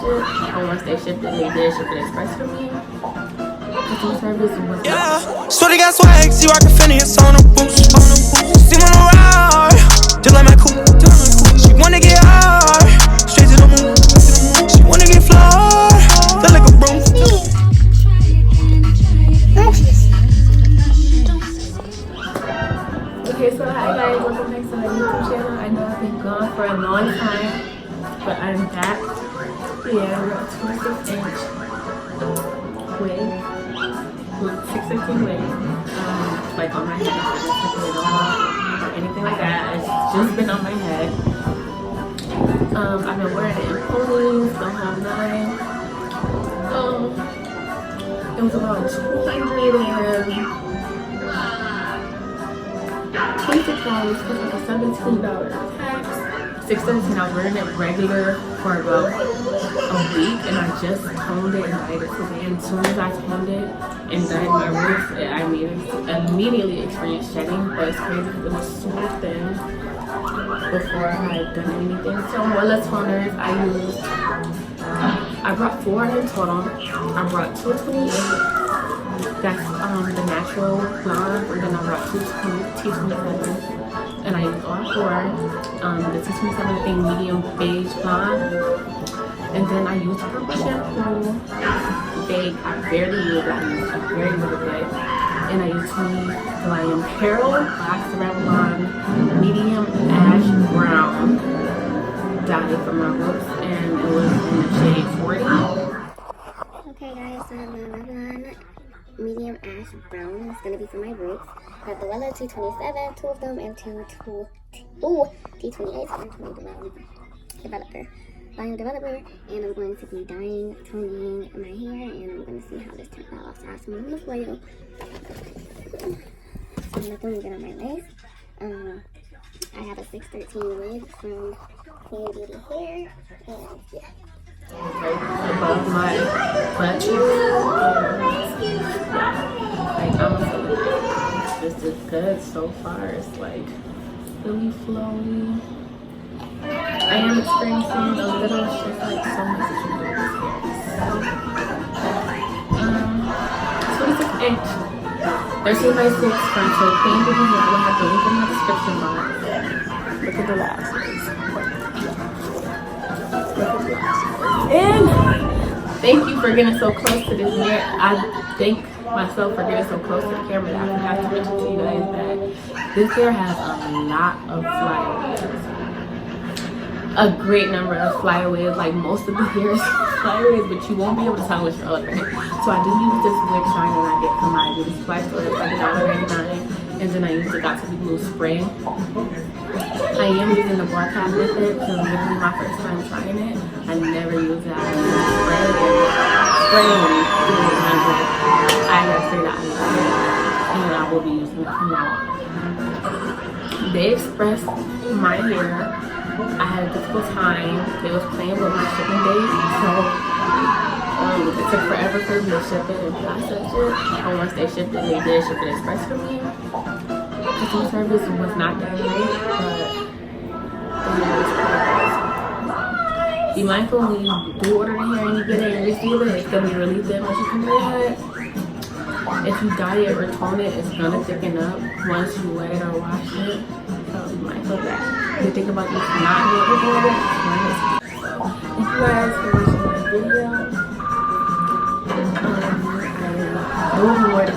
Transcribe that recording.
it. And once they shipped it, they did ship it express for me. Customer service was So they got swag, see rockin' Phineas on a boost. See when I ride, just like my coupe. She wanna get hard, straight to the moon. She wanna get flawed, feel like a broom. Okay, so hi guys, welcome back to my YouTube channel. I know I've been gone for a long time, but I'm back. Yeah, we're a 26-inch wig, 615 wig, like on my head, or anything like that. It's just been on my head. I've been wearing it in ponies, don't have none. It was about $26 for like a $17 tax. $6.17. I was wearing it regular for about a week, and I just toned it and dyed it today. And as soon as I toned it and dyed my roots, I immediately experienced shedding. But it's crazy because it was super thin before I had done anything. So Wella toners I brought 4 in total. I brought 228. That's the natural blonde, and then I brought T27, and I used all 4. The T27 thing medium beige blonde, and then I used purple shampoo. I barely use that. I use a very little bit, and I used Clairol black Revlon medium ash brown dye for my roots, and it was in the shade 40. Okay guys, so I have my Revlon medium ash brown. It's gonna be for my roots. I have the Wella T27, 2 of them, and T28. Developer, and I'm going to be dyeing, toning my hair, and I'm gonna see how this turns out. So I have some on the foil. So nothing will get on my lace. I have a 613 wig from Clean Beauty Hair, and yeah. Above my butt. Like, I'm this is good so far. It's like really flowy. I am experiencing a little shift, like so much that you do with this hair. 26-inch, 13x6 frontal. Clean Beauty Hair. I will have the link in the description box. Look at the lashes. And thank you for getting so close to this mirror. I thank myself for getting so close to the camera that I have to mention to you guys that this hair has a lot of flyaways. A great number of flyaways. Like most of the hair is flyaways, but you won't be able to tell which are other. So I do use this wig shine that I get from my beauty supply store. It's like $1.99, and then I use the Got to Be Blue spray. I am using the bar tab with it because this is my first time trying it. I never use that. I use spray I gotta say that I love it, and I will be using it from now on. They expressed my hair. I had a difficult time. They was playing with my shipping date, so it took forever for them to ship it and process it. And once they shipped it, they did ship it express for me. Customer service was not that great, but be mindful when you do order the hair and you get it and receive it, it's going to be really thin once you come to your head. If you dye it or tone it, it's going to thicken up once you wet it or wash it. So be mindful of that. If you think about this not doing it, thank you guys for watching my video. I will be wearing